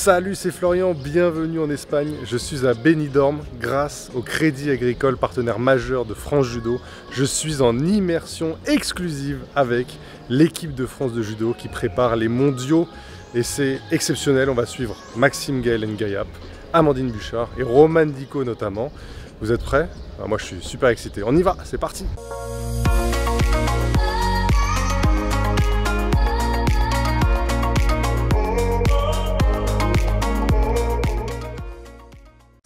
Salut, c'est Florian, bienvenue en Espagne. Je suis à Benidorm grâce au Crédit Agricole, partenaire majeur de France Judo. Je suis en immersion exclusive avec l'équipe de France de judo qui prépare les mondiaux. Et c'est exceptionnel, on va suivre Maxime Gaël Ngayap, Amandine Bouchard et Roman Dico notamment. Vous êtes prêts? Moi je suis super excité. On y va, c'est parti!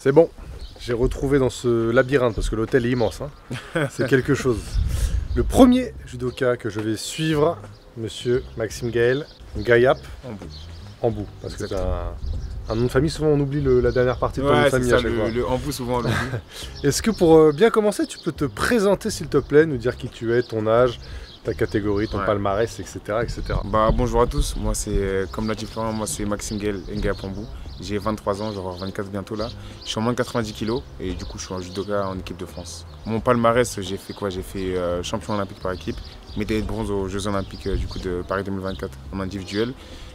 C'est bon, j'ai retrouvé dans ce labyrinthe, parce que l'hôtel est immense, hein. C'est quelque chose. Le premier judoka que je vais suivre, monsieur Maxime Gaël Ngayap Ambou, parce que c'est un nom de famille, souvent on oublie la dernière partie de ton nom de famille à chaque fois. Le Ambou, souvent on l'oublie. Est-ce que pour bien commencer, tu peux te présenter s'il te plaît, nous dire qui tu es, ton âge, ta catégorie, ton palmarès, etc., etc. Bonjour à tous, moi c'est, comme l'a dit Florian, moi c'est Maxime Gaël Ngayap Ambou. J'ai 23 ans, j'aurai 24 bientôt là. Je suis en moins de 90 kg et du coup je suis un judoka en équipe de France. Mon palmarès, j'ai fait quoi? J'ai fait champion olympique par équipe, médaille de bronze aux Jeux olympiques du coup de Paris 2024 en individuel.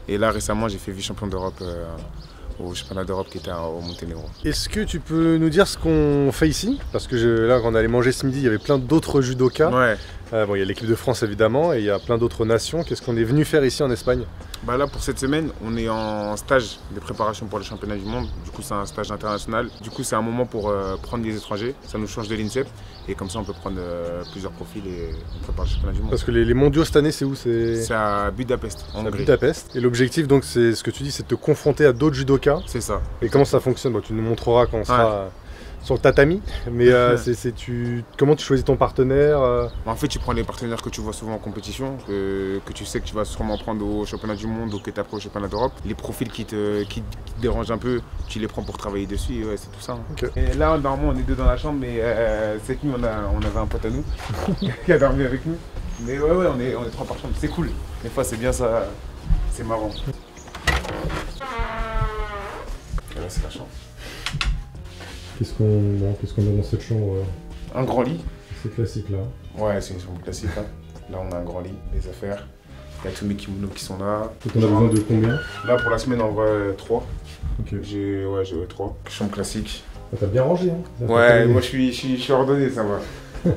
Et là récemment j'ai fait vice-champion d'Europe au championnat d'Europe qui était au Monténégro. Est-ce que tu peux nous dire ce qu'on fait ici? Parce que là quand on allait manger ce midi, il y avait plein d'autres judokas. Ouais. Bon, il y a l'équipe de France évidemment et il y a plein d'autres nations. Qu'est-ce qu'on est venu faire ici en Espagne? Là pour cette semaine, on est en stage de préparation pour les championnats du monde. Du coup c'est un stage international. Du coup c'est un moment pour prendre des étrangers. Ça nous change de l'INSEP et comme ça on peut prendre plusieurs profils et on prépare le championnat du monde. Parce que les mondiaux cette année c'est où? C'est à Budapest, en Hongrie. Budapest. Et l'objectif donc c'est ce que tu dis, c'est de te confronter à d'autres judokas. C'est ça. Et comment ça fonctionne? Bon, tu nous montreras quand on sera sur le tatami, mais comment tu choisis ton partenaire? En fait, tu prends les partenaires que tu vois souvent en compétition, que tu sais que tu vas sûrement prendre au championnat du monde ou que tu as pris au championnat d'Europe. Les profils qui te dérangent un peu, tu les prends pour travailler dessus, et ouais, c'est tout ça. Hein. Okay. Et là, normalement, on est deux dans la chambre, mais cette nuit, on avait un pote à nous qui a dormi avec nous. Mais ouais, on est trois par chambre, c'est cool. Des fois, c'est bien ça, c'est marrant. Et là, c'est la chambre. Qu'est-ce qu'on a dans cette chambre? Un grand lit. C'est classique là. Ouais, c'est une chambre classique. Hein. Là, on a un grand lit, les affaires. Il y a tous mes kimonos qui sont là. On a besoin de combien? Là, pour la semaine, en vrai, 3. Ok. J'ai 3. Chambre classique. Ah, t'as bien rangé, hein? Ouais, moi je suis ordonné, ça va.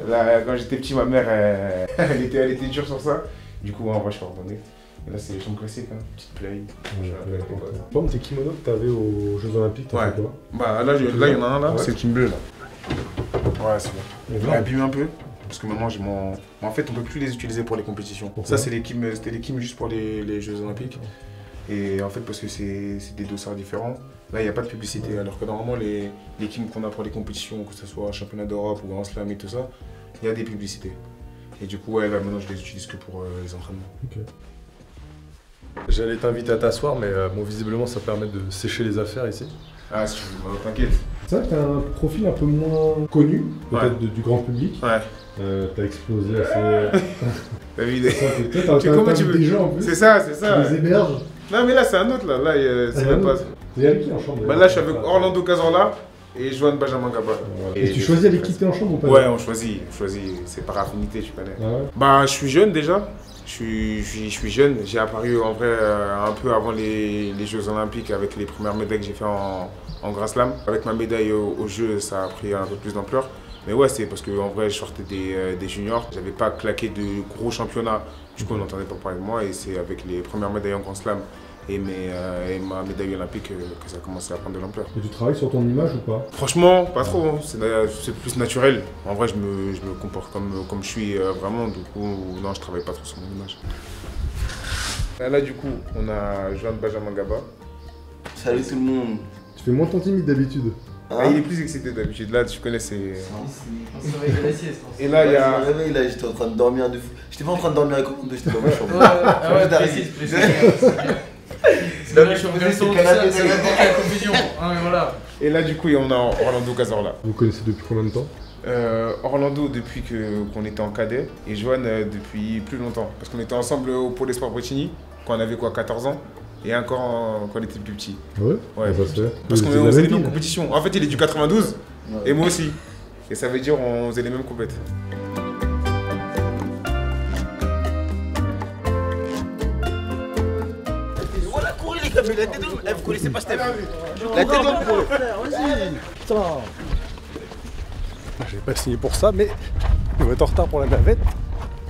Là, quand j'étais petit, ma mère, elle était dure sur ça. Du coup, en vrai, je suis ordonné. Et là, c'est les chambres classiques, hein. Petite play. Bon, tes kimonos que t'avais aux Jeux Olympiques, t'as fait quoi? Là, il y en a un là, c'est le kim bleu là. Ouais, c'est bon. On va abîmer un peu. Parce que maintenant, j'ai mon. En fait, on peut plus les utiliser pour les compétitions. Ça, c'était les kims juste pour les Jeux Olympiques. Et en fait, parce que c'est des dossards différents. Là, il n'y a pas de publicité. Alors que normalement, les kims qu'on a pour les compétitions, que ce soit championnat d'Europe ou Grand Slam et tout ça, il y a des publicités. Et du coup, là, maintenant, je les utilise que pour les entraînements. Okay. J'allais t'inviter à t'asseoir, mais bon, visiblement ça permet de sécher les affaires ici. Ah, si tu veux, t'inquiète. C'est vrai que t'as un profil un peu moins connu, peut-être du grand public. Ouais. T'as explosé assez. T'as vu des. Comment tu veux des gens en plus. C'est ça. Tu les héberges. Non, mais là, c'est un autre là. Là, c'est même pas. T'es avec qui en chambre? Là, je suis avec Orlando Cazorla et Johan Benjamin Gaba. Et tu choisis avec qui t'es en chambre ou pas? Ouais, on choisit. C'est par affinité, tu connais. Ah ouais. Je suis jeune déjà. Je suis jeune, j'ai apparu en vrai un peu avant les Jeux Olympiques avec les premières médailles que j'ai fait en Grand Slam. Avec ma médaille aux Jeux, ça a pris un peu plus d'ampleur. Mais ouais, c'est parce qu'en vrai, je sortais des juniors. J'avais pas claqué de gros championnats, du coup on n'entendait pas parler de moi. Et c'est avec les premières médailles en Grand Slam et ma médaille olympique que ça a commencé à prendre de l'ampleur. Et tu travailles sur ton image ou pas? Franchement, pas trop, hein. C'est plus naturel. En vrai, je me comporte comme je suis vraiment, du coup, non, je travaille pas trop sur mon image. Là, du coup, on a Johan Benjamin Gaba. Salut tout le monde. Tu fais moins ton timide d'habitude. Il est plus excité d'habitude, là, tu connais, c'est... On se réveille de la sieste. Et là, il y a... Je me réveille, là, j'étais en train de dormir de fou. J'étais pas en train de dormir avec Orlando, j'étais dans ma chambre. Ouais, précise. C'est vrai, je suis en c'est le canapé, c'est la confusion. Voilà. Et là, du coup, on a Orlando Cazorla. Vous connaissez depuis combien de temps? Orlando depuis qu'on était en cadet et Johan depuis plus longtemps. Parce qu'on était ensemble au Pôle Espoir Brétigny quand on avait quoi, 14 ans et encore quand on était plus petit. Ouais, ouais, ça se fait. Parce qu'on faisait les mêmes compétitions. En fait, il est du 92 et moi aussi. Et ça veut dire on faisait les mêmes compétitions. Voilà, courez les gars, mais la tête, elle connaissez pas Steph? La tête dans le pot. Vas-y. Putain. J'avais pas signé pour ça, mais ils vont être en retard pour la navette.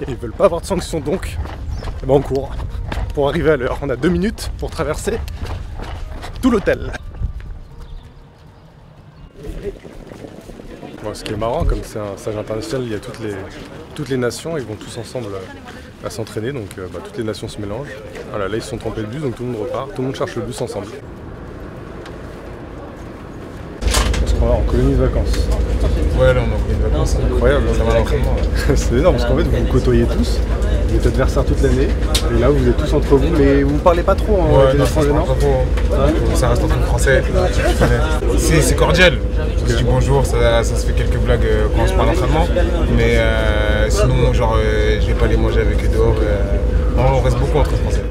Et ils veulent pas avoir de sanction, donc eh ben on court pour arriver à l'heure. On a 2 minutes pour traverser tout l'hôtel. Bon, ce qui est marrant, comme c'est un stage international, il y a toutes les nations, ils vont tous ensemble à s'entraîner, donc toutes les nations se mélangent. Voilà, là ils se sont trompés de bus, donc tout le monde repart, tout le monde cherche le bus ensemble. On se croit en colonie de vacances. Ouais, là on a pris une vacances. C'est incroyable, Ça va l'entraînement. c'est énorme parce qu'en fait vous vous côtoyez tous, vous êtes adversaires toute l'année, et là vous êtes tous entre vous, mais vous parlez pas trop en étranger, non? Ça reste entre français. C'est cordial. On se dit bonjour, ça se fait quelques blagues quand on se parle d'entraînement, mais sinon genre je vais pas les manger avec eux dehors. On reste beaucoup entre français.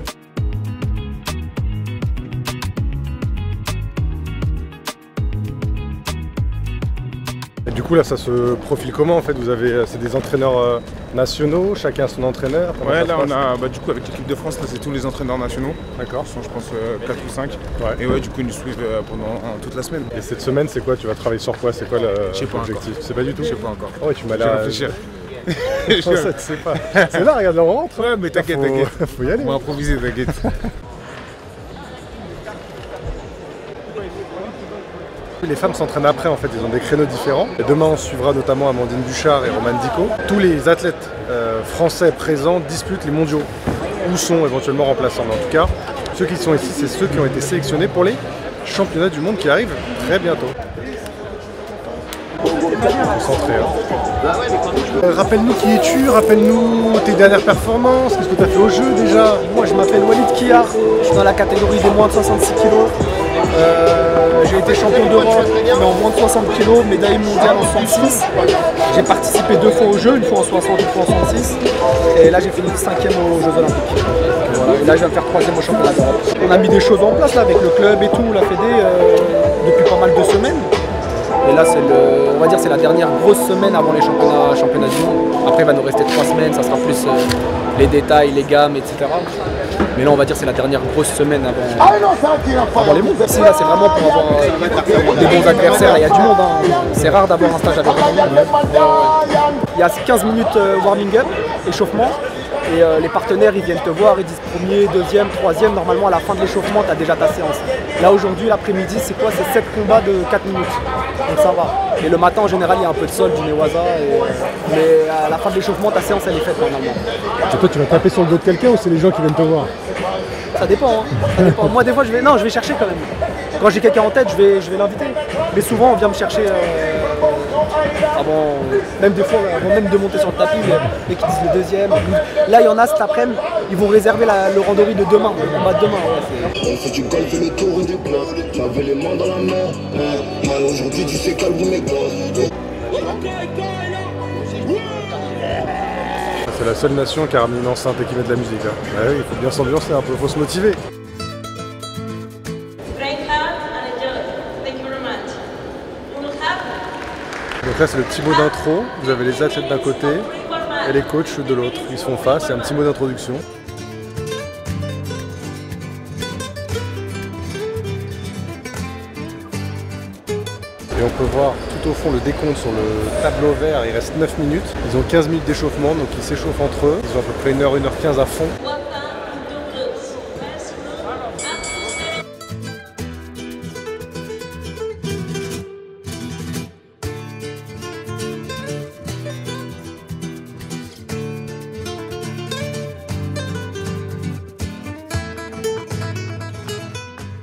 Et du coup là ça se profile comment en fait? Vous avez, c'est des entraîneurs nationaux, chacun son entraîneur? Ouais, là on a du coup avec l'équipe de France, là c'est tous les entraîneurs nationaux. D'accord. Ils sont je pense 4 ou 5. Ouais. Et ouais, du coup ils nous suivent pendant toute la semaine. Et cette semaine c'est quoi? Tu vas travailler sur quoi? C'est quoi Je sais pas l'objectif? encore. Tu sais pas du tout? Je sais pas encore. Oh, tu m'as Je vais l'air... réfléchir. Non, ça, tu sais pas. C'est là, regarde là on rentre. Ouais, mais t'inquiète, t'inquiète. Faut y aller. On va improviser, t'inquiète. Les femmes s'entraînent après en fait, ils ont des créneaux différents. Et demain on suivra notamment Amandine Bouchard et Romane Dico. Tous les athlètes français présents disputent les mondiaux ou sont éventuellement remplaçants. Mais en tout cas, ceux qui sont ici, c'est ceux qui ont été sélectionnés pour les championnats du monde qui arrivent très bientôt. Concentré, hein. Rappelle-nous qui es-tu, rappelle-nous tes dernières performances, qu'est-ce que tu as fait au jeu déjà? Moi je m'appelle Walid Kiyar, je suis dans la catégorie des moins de 66 kg. J'ai été champion d'Europe, mais en moins de 60 kg, médaille mondiale en 66. J'ai participé 2 fois aux Jeux, une fois en 60, une fois en 66. Et là j'ai fini 5e aux Jeux Olympiques. Voilà. Et là je viens de faire 3e au championnat d'Europe. On a mis des choses en place là avec le club et tout, la Fédé, depuis pas mal de semaines. Et là on va dire c'est la dernière grosse semaine avant les championnats du monde. Après il va nous rester 3 semaines, ça sera plus les détails, les gammes, etc. Mais là on va dire c'est la dernière grosse semaine avant les mondes. Ici là c'est vraiment pour avoir des bons adversaires, il y a du monde, hein. C'est rare d'avoir un stage avec du monde. Il y a 15 minutes warming up, échauffement. Et les partenaires ils viennent te voir, ils disent premier, deuxième, troisième. Normalement à la fin de l'échauffement tu as déjà ta séance. Là aujourd'hui l'après-midi c'est quoi? C'est 7 combats de 4 minutes. Donc ça va. Et le matin en général il y a un peu de sol, du Newaza. Mais à la fin de l'échauffement ta séance elle est faite normalement. Et toi tu vas taper sur le dos de quelqu'un ou c'est les gens qui viennent te voir? Ça dépend, hein. Ça dépend. Moi des fois je vais chercher quand même. Quand j'ai quelqu'un en tête je vais l'inviter. Mais souvent on vient me chercher avant, même des fois avant même de monter sur le tapis, mais qui disent le deuxième. Là il y en a cet après-midi, ils vont réserver le randonnée de demain, le combat de demain. Ouais, on fait du golf et le tour du plein. J'avais les mains dans la mer. Aujourd'hui tu sais calme mes gosses. C'est la seule nation qui a ramené une enceinte et qui met de la musique. Hein. Ouais, il faut bien s'ambiancer un peu, il faut se motiver. Donc là c'est le petit mot d'intro, vous avez les athlètes d'un côté et les coachs de l'autre. Ils se font face, c'est un petit mot d'introduction. Et on peut voir tout au fond le décompte sur le tableau vert, il reste 9 minutes. Ils ont 15 minutes d'échauffement, donc ils s'échauffent entre eux. Ils ont à peu près 1h, 1h15 à fond.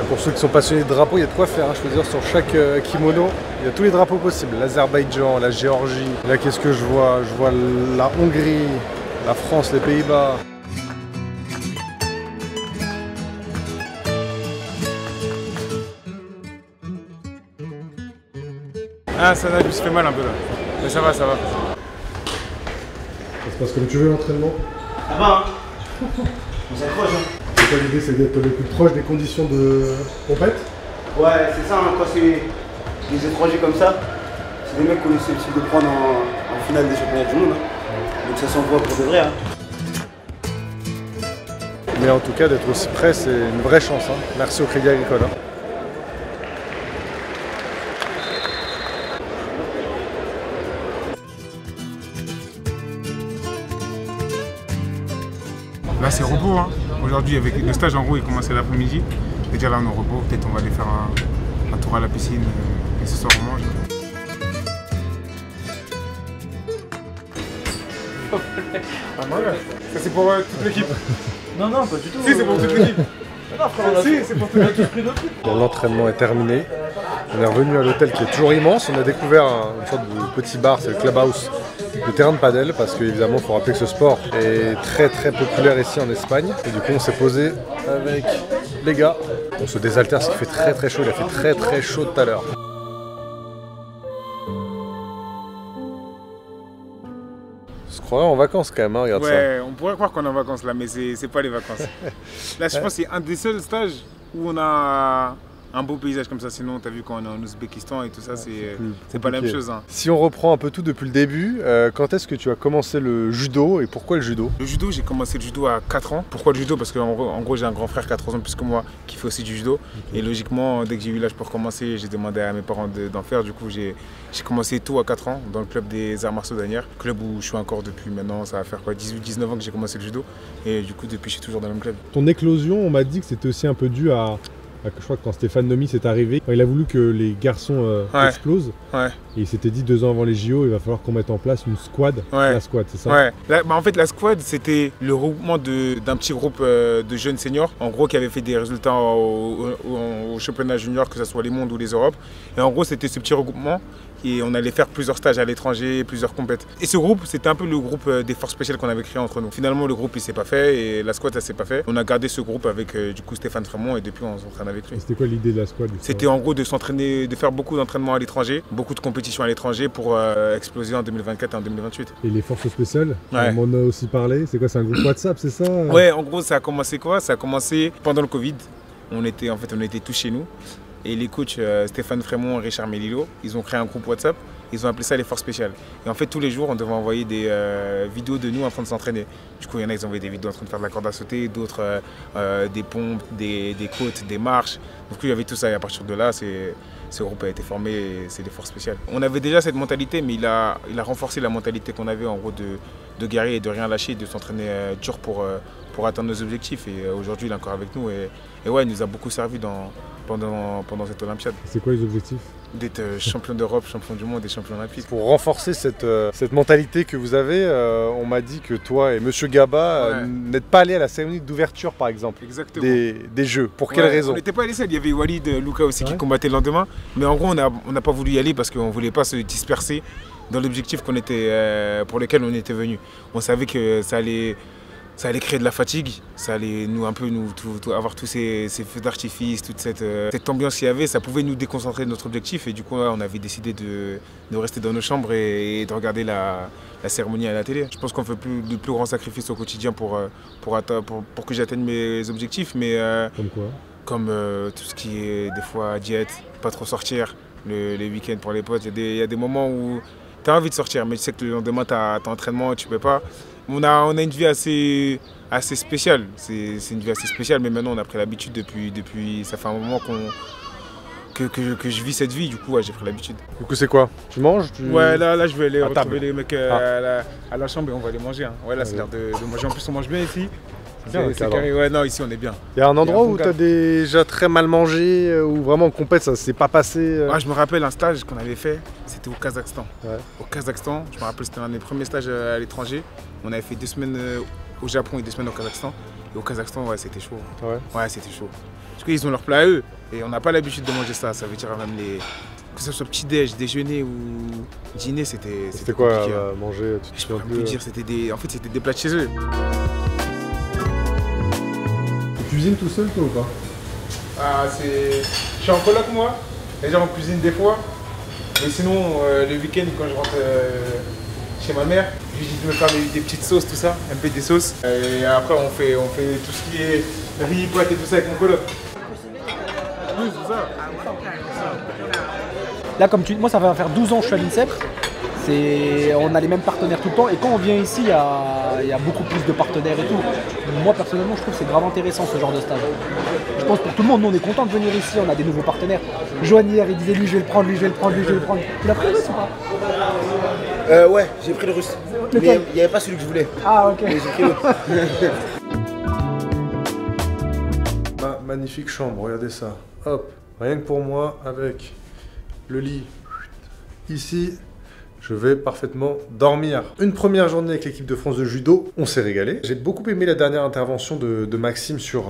Pour ceux qui sont passionnés de drapeaux, il y a de quoi faire, hein. Je peux dire, sur chaque kimono, il y a tous les drapeaux possibles. L'Azerbaïdjan, la Géorgie. Là, qu'est-ce que je vois? Je vois la Hongrie, la France, les Pays-Bas. Ah, ça se fait mal un peu là. Mais ça va, ça va. Ça se passe comme tu veux l'entraînement? Ça va, hein. On s'accroche, hein. L'idée c'est d'être le plus proche des conditions de compète. Ouais, c'est ça, hein. Quand c'est des étrangers comme ça, c'est des mecs qu'on est susceptibles de prendre en finale des championnats du monde. Hein. Donc ça s'envoie pour de vrai. Hein. Mais en tout cas, d'être aussi près, c'est une vraie chance. Hein. Merci au Crédit Agricole. Hein. Là c'est repos. Hein. Aujourd'hui avec le stage en gros il commençait l'après-midi. Déjà là on est au repos, peut-être on va aller faire un tour à la piscine et ce soir on mange. Ça c'est pour toute l'équipe. Non, non, pas du tout. Si c'est pour toute l'équipe. Non, frère, si, c'est pour toute l'équipe pris d'autres. Bon, l'entraînement est terminé. On est revenu à l'hôtel qui est toujours immense. On a découvert une sorte de petit bar, c'est le clubhouse, le terrain de padel, parce qu'évidemment, il faut rappeler que ce sport est très très populaire ici en Espagne. Et du coup, on s'est posé avec les gars. On se désaltère parce qu'il fait très très chaud. Il a fait très très chaud tout à l'heure. On se croirait en vacances quand même, hein, regarde ça. Ouais, on pourrait croire qu'on est en vacances là, mais c'est pas les vacances. Là, je pense que c'est un des seuls stages où on a un beau paysage comme ça. Sinon, tu as vu quand on est en Ouzbékistan et tout ça, c'est pas la même chose. Hein. Si on reprend un peu tout depuis le début, quand est-ce que tu as commencé le judo et pourquoi le judo? Le judo, j'ai commencé le judo à 4 ans. Pourquoi le judo? Parce qu'en gros, j'ai un grand frère 4 ans plus que moi qui fait aussi du judo. Okay. Et logiquement, dès que j'ai eu l'âge pour commencer, j'ai demandé à mes parents d'en faire. Du coup, j'ai commencé tôt à 4 ans dans le club des arts martiaux d'Anières. Club où je suis encore depuis maintenant, ça va faire quoi, 18-19 ans que j'ai commencé le judo. Et du coup, depuis, je suis toujours dans le même club. Ton éclosion, on m'a dit que c'était aussi un peu dû à... Je crois que quand Stéphane Nomis est arrivé, il a voulu que les garçons explosent. Ouais. Et il s'était dit 2 ans avant les JO, il va falloir qu'on mette en place une squad. Ouais. La squad, c'est ça? Ouais. En fait, la squad, c'était le regroupement d'un petit groupe de jeunes seniors, en gros, qui avaient fait des résultats au championnat junior, que ce soit les mondes ou les Europes. Et en gros, c'était ce petit regroupement. Et on allait faire plusieurs stages à l'étranger, plusieurs compètes. Et ce groupe, c'était un peu le groupe des forces spéciales qu'on avait créé entre nous. Finalement, le groupe, il s'est pas fait et la squad, ça s'est pas fait. On a gardé ce groupe avec du coup Stéphane Frémont et depuis, on s'entraîne avec lui. C'était quoi l'idée de la squad? C'était en gros de s'entraîner, de faire beaucoup d'entraînements à l'étranger, beaucoup de compétitions à l'étranger pour exploser en 2024 et en 2028. Et les forces spéciales, on en a aussi parlé. C'est quoi, c'est un groupe WhatsApp, c'est ça? Ouais, en gros, ça a commencé quoi? Ça a commencé pendant le Covid. On était tous chez nous. Et les coachs Stéphane Frémont et Richard Melillo, ils ont créé un groupe WhatsApp. Ils ont appelé ça les forces spéciales. Et en fait, tous les jours, on devait envoyer des vidéos de nous en train de s'entraîner. Du coup, il y en a, ils envoyaient des vidéos en train de faire de la corde à sauter, d'autres des pompes, des côtes, des marches. Donc, il y avait tout ça. Et à partir de là, ce groupe a été formé et c'est les forces spéciales. On avait déjà cette mentalité, mais il a renforcé la mentalité qu'on avait en gros de guerrier et de rien lâcher, de s'entraîner dur pour atteindre nos objectifs. Et aujourd'hui, il est encore avec nous. Et ouais, il nous a beaucoup servi pendant cette Olympiade. C'est quoi les objectifs? D'être champion d'Europe, champion du monde et champion olympique. Pour renforcer cette mentalité que vous avez, on m'a dit que toi et Monsieur Gaba n'êtes pas allés à la cérémonie d'ouverture par exemple des Jeux. Pour quelle raison? On n'était pas allés seuls, il y avait Walid Louka aussi qui combattait le lendemain. Mais en gros, on n'a pas voulu y aller parce qu'on ne voulait pas se disperser dans l'objectif pour lequel on était venu. On savait que ça allait créer de la fatigue, ça allait avoir tous ces feux d'artifice, toute cette ambiance qu'il y avait, ça pouvait nous déconcentrer de notre objectif et du coup on avait décidé de rester dans nos chambres et de regarder la cérémonie à la télé. Je pense qu'on fait de plus grands sacrifices au quotidien pour que j'atteigne mes objectifs, mais comme quoi? Comme tout ce qui est des fois diète, pas trop sortir, les week-ends pour les potes, il y a des moments où tu as envie de sortir mais tu sais que le lendemain tu as entraînement et tu peux pas. On a une vie assez spéciale, c'est une vie assez spéciale, mais maintenant on a pris l'habitude depuis ça fait un moment que je vis cette vie, du coup j'ai pris l'habitude. Du coup c'est quoi? Tu manges? Ouais, là je vais aller retrouver les mecs à la chambre et on va aller manger. Hein. Ouais, là c'est l'heure de manger, en plus on mange bien ici. C'est carré, ouais, non, ici on est bien. Il y a un endroit où tu as déjà très mal mangé, où vraiment en compète ça s'est pas passé Je me rappelle un stage qu'on avait fait, c'était au Kazakhstan. Ouais. Au Kazakhstan, je me rappelle c'était un des premiers stages à l'étranger. On avait fait 2 semaines au Japon et 2 semaines au Kazakhstan. Et au Kazakhstan, ouais, c'était chaud. Ouais, c'était chaud. Du coup, ils ont leur plat à eux et on n'a pas l'habitude de manger ça. Ça veut dire même que ce soit petit-déj, déjeuner ou dîner, c'était quoi manger? Je peux plus dire, c'était des plats de chez eux. Tu cuisines tout seul toi ou pas? Je suis en coloc moi, déjà on cuisine des fois, mais sinon le week-end quand je rentre chez ma mère, je lui dis de me faire des petites sauces, tout ça, un peu des sauces. Et après on fait tout ce qui est riz, pâtes et tout ça avec mon coloc. Oui, c'est ça. Là moi ça va faire 12 ans que je suis à l'INSEP. On a les mêmes partenaires tout le temps et quand on vient ici, il y a beaucoup plus de partenaires et tout. Moi personnellement, je trouve que c'est grave intéressant ce genre de stage. Je pense pour tout le monde, nous on est content de venir ici, on a des nouveaux partenaires. Joanne hier, il disait lui je vais le prendre, lui je vais le prendre, lui je vais le prendre. Tu l'as pris le russe ou pas? Ouais, j'ai pris le russe. Mais il n'y avait pas celui que je voulais. Ah ok. Mais j'ai pris l'autre. magnifique chambre, regardez ça. Hop, rien que pour moi, avec le lit ici, je vais parfaitement dormir. Une première journée avec l'équipe de France de judo, on s'est régalé. J'ai beaucoup aimé la dernière intervention de Maxime sur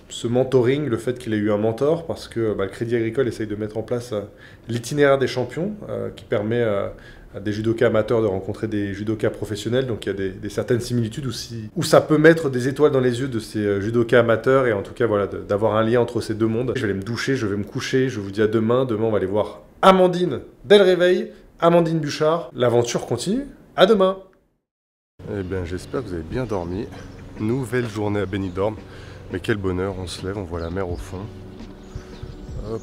ce mentoring, le fait qu'il ait eu un mentor, parce que le Crédit Agricole essaye de mettre en place l'itinéraire des champions, qui permet à des judokas amateurs de rencontrer des judokas professionnels. Donc il y a des certaines similitudes où ça peut mettre des étoiles dans les yeux de ces judokas amateurs, et en tout cas voilà, d'avoir un lien entre ces deux mondes. Je vais aller me doucher, je vais me coucher, je vous dis à demain. Demain on va aller voir Amandine dès le réveil. Amandine Bouchard, l'aventure continue, à demain. Eh bien j'espère que vous avez bien dormi. Nouvelle journée à Benidorm, mais quel bonheur, on se lève, on voit la mer au fond. Hop,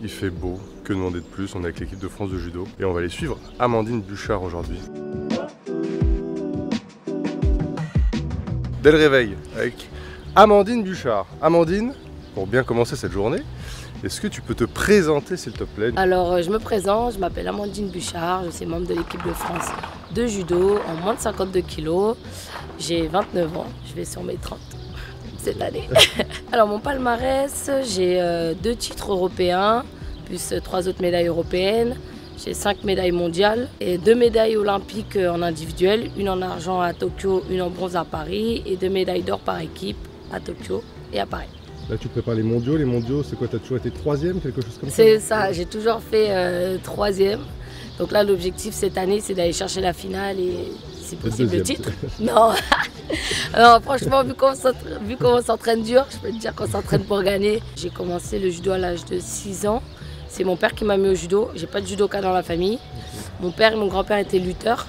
il fait beau, que demander de plus, on est avec l'équipe de France de judo. Et on va aller suivre Amandine Bouchard aujourd'hui. Dès le réveil, avec Amandine Bouchard. Amandine, pour bien commencer cette journée, est-ce que tu peux te présenter s'il te plaît? Alors je me présente, je m'appelle Amandine Bouchard, je suis membre de l'équipe de France de judo en moins de 52 kilos. J'ai 29 ans, je vais sur mes 30 cette année. Alors mon palmarès, j'ai 2 titres européens, plus 3 autres médailles européennes. J'ai 5 médailles mondiales et 2 médailles olympiques en individuel, une en argent à Tokyo, une en bronze à Paris, et 2 médailles d'or par équipe à Tokyo et à Paris. Là tu prépares les mondiaux, c'est quoi? Tu as toujours été 3e, quelque chose comme ça? C'est ça, j'ai toujours fait 3e. Donc là l'objectif cette année c'est d'aller chercher la finale et si possible le titre. Non. Alors franchement vu qu'on s'entraîne dur, je peux te dire qu'on s'entraîne pour gagner. J'ai commencé le judo à l'âge de 6 ans. C'est mon père qui m'a mis au judo, j'ai pas de judoka dans la famille. Mon père et mon grand-père étaient lutteurs.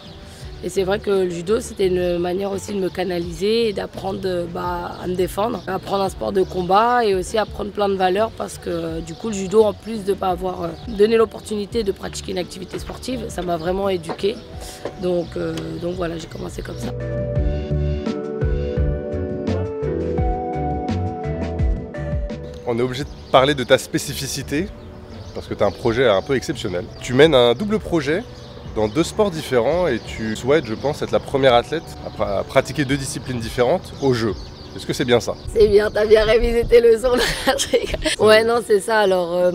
Et c'est vrai que le judo, c'était une manière aussi de me canaliser et d'apprendre à me défendre, apprendre un sport de combat et aussi apprendre plein de valeurs parce que du coup, le judo, en plus de ne pas avoir donné l'opportunité de pratiquer une activité sportive, ça m'a vraiment éduquée. Donc voilà, j'ai commencé comme ça. On est obligé de parler de ta spécificité parce que tu as un projet un peu exceptionnel. Tu mènes un double projet dans 2 sports différents et tu souhaites, je pense, être la première athlète à pratiquer 2 disciplines différentes aux Jeux. Est-ce que c'est bien ça? C'est bien, t'as bien révisé tes leçons. Ouais, non, c'est ça. Alors,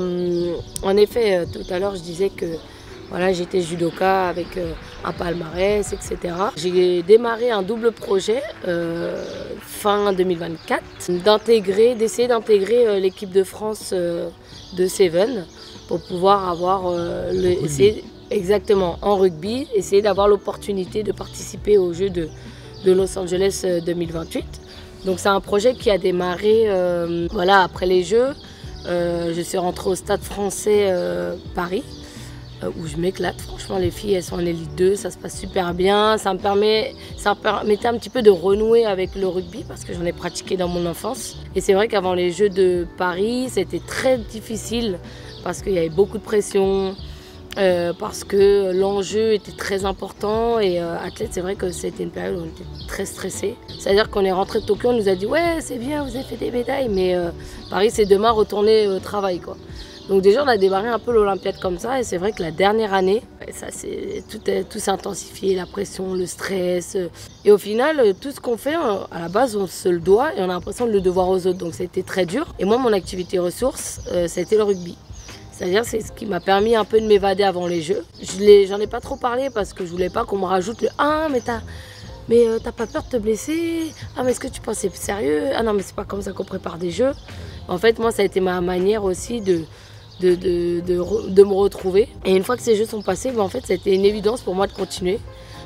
en effet, tout à l'heure, je disais que voilà, j'étais judoka avec un palmarès, etc. J'ai démarré un double projet fin 2024, d'essayer d'intégrer l'équipe de France de Seven pour pouvoir avoir exactement, en rugby, essayer d'avoir l'opportunité de participer aux Jeux de Los Angeles 2028. Donc c'est un projet qui a démarré après les Jeux. Je suis rentrée au Stade Français Paris, où je m'éclate. Franchement, les filles, elles sont en élite 2, ça se passe super bien. Ça me permettait un petit peu de renouer avec le rugby parce que j'en ai pratiqué dans mon enfance. Et c'est vrai qu'avant les Jeux de Paris, c'était très difficile parce qu'il y avait beaucoup de pression. Parce que l'enjeu était très important et athlète, c'est vrai que c'était une période où on était très stressé. C'est-à-dire qu'on est rentré de Tokyo, on nous a dit ouais c'est bien, vous avez fait des médailles, mais Paris c'est demain retourner au travail quoi. Donc déjà on a démarré un peu l'Olympiade comme ça et c'est vrai que la dernière année, tout s'est intensifié, la pression, le stress. Et au final, tout ce qu'on fait, à la base on se le doit et on a l'impression de le devoir aux autres. Donc c'était très dur. Et moi mon activité ressource, ça a été le rugby. C'est-à-dire c'est ce qui m'a permis un peu de m'évader avant les Jeux. J'en ai pas trop parlé parce que je voulais pas qu'on me rajoute le « Ah mais t'as pas peur de te blesser? Ah mais est-ce que tu penses que c'est sérieux? Ah non mais c'est pas comme ça qu'on prépare des Jeux ». En fait moi ça a été ma manière aussi de me retrouver. Et une fois que ces Jeux sont passés, en fait ça a été une évidence pour moi de continuer.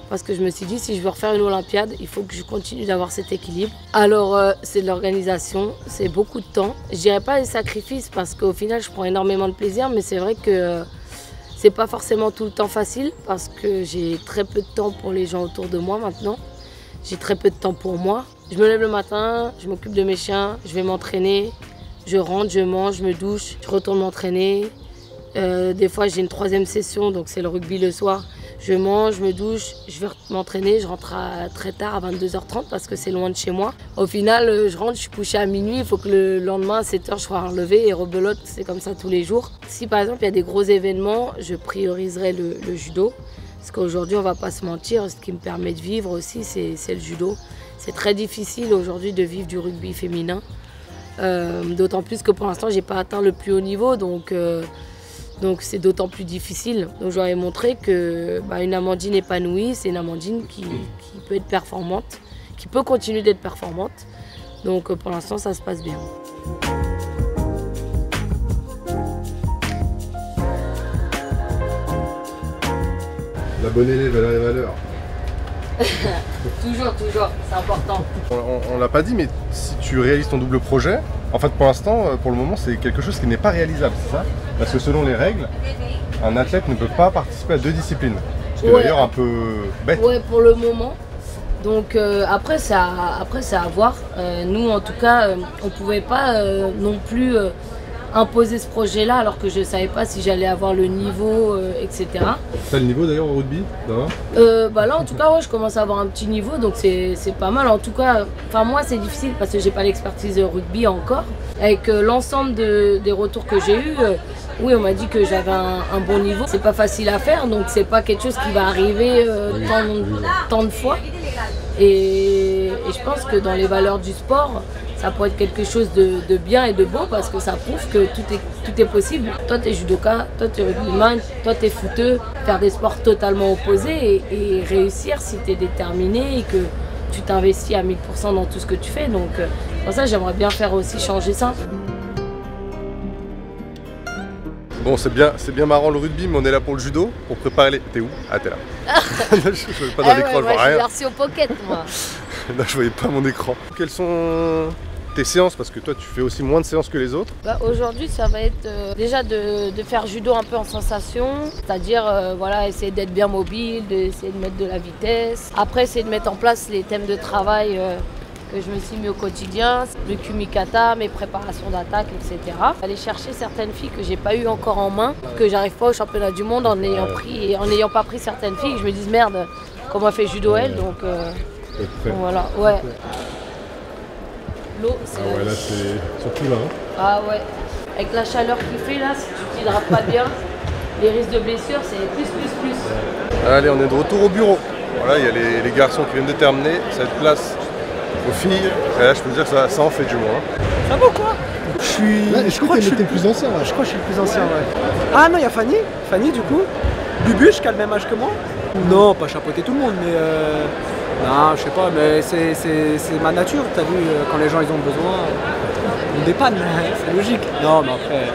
Parce que je me suis dit, si je veux refaire une Olympiade, il faut que je continue d'avoir cet équilibre. Alors, c'est de l'organisation, c'est beaucoup de temps. Je dirais pas des sacrifices parce qu'au final, je prends énormément de plaisir, mais c'est vrai que c'est pas forcément tout le temps facile parce que j'ai très peu de temps pour les gens autour de moi maintenant. J'ai très peu de temps pour moi. Je me lève le matin, je m'occupe de mes chiens, je vais m'entraîner, je rentre, je mange, je me douche, je retourne m'entraîner. Des fois, j'ai une 3e session, donc c'est le rugby le soir. Je mange, je me douche, je vais m'entraîner, je rentre très tard à 22h30 parce que c'est loin de chez moi. Au final, je rentre, je suis couchée à minuit, il faut que le lendemain à 7h je sois relevée et rebelote, c'est comme ça tous les jours. Si par exemple il y a des gros événements, je prioriserai le judo. Parce qu'aujourd'hui, on ne va pas se mentir, ce qui me permet de vivre aussi, c'est le judo. C'est très difficile aujourd'hui de vivre du rugby féminin. D'autant plus que pour l'instant, j'ai pas atteint le plus haut niveau, donc c'est d'autant plus difficile. Donc je leur ai montré que une Amandine épanouie, c'est une Amandine qui peut être performante, qui peut continuer d'être performante. Donc pour l'instant, ça se passe bien. La bonne élève, elle arrive à l'heure. Toujours, c'est important. On l'a pas dit, mais si tu réalises ton double projet, en fait pour l'instant, pour le moment, c'est quelque chose qui n'est pas réalisable, c'est ça? Parce que selon les règles, un athlète ne peut pas participer à 2 disciplines. Ce qui est d'ailleurs un peu bête. Ouais, pour le moment. Donc après, c'est à voir. Nous, en tout cas, on ne pouvait pas non plus imposer ce projet-là alors que je ne savais pas si j'allais avoir le niveau, etc. T'as le niveau d'ailleurs au rugby? Là, en tout cas, ouais, je commence à avoir un petit niveau, donc c'est pas mal. En tout cas, moi, c'est difficile parce que j'ai pas l'expertise rugby encore. Avec l'ensemble des retours que j'ai eus, oui, on m'a dit que j'avais un bon niveau. C'est pas facile à faire, donc c'est pas quelque chose qui va arriver tant de fois. Et je pense que dans les valeurs du sport, ça pourrait être quelque chose de bien et de beau parce que ça prouve que tout est possible. Toi, tu es judoka, toi, tu es rugbyman, toi, tu es footeux. Faire des sports totalement opposés et réussir si tu es déterminé et que tu t'investis à 1000% dans tout ce que tu fais. Donc, pour ça, j'aimerais bien faire aussi changer ça. Bon, c'est bien marrant le rugby, mais on est là pour le judo, pour préparer les... T'es où? Ah, t'es là. Je voyais pas dans l'écran, je vois rien. Je suis version pocket, moi. Là, je voyais pas mon écran. Quelles sont tes séances? Parce que toi, tu fais aussi moins de séances que les autres. Aujourd'hui, ça va être déjà de faire judo un peu en sensation, c'est-à-dire essayer d'être bien mobile, d'essayer de mettre de la vitesse. Après, essayer de mettre en place les thèmes de travail que je me suis mis au quotidien, le kumikata, mes préparations d'attaque, etc. Aller chercher certaines filles que j'ai pas eu encore en main, que j'arrive pas au championnat du monde en n'ayant pas pris certaines filles, je me dis merde, comment elle fait judo elle, donc voilà, ouais. L'eau, c'est... Ah ouais, là c'est surtout là. Ah ouais, avec la chaleur qu'il fait là, si tu t'hydrates pas bien, les risques de blessure c'est plus. Allez, on est de retour au bureau. Voilà, il y a les garçons qui viennent de terminer, cette place aux filles, et là je peux dire que ça en fait du moins. Ça va ou quoi? Je crois que je suis le plus ancien. Je crois que je suis le plus ancien, ouais. Ah non, il y a Fanny. Fanny du coup. Bubuche qui a le même âge que moi. Non, pas chapeauter tout le monde, mais non, je sais pas, mais c'est ma nature, t'as vu, quand les gens ils ont besoin, on dépanne, c'est logique. Non, mais après,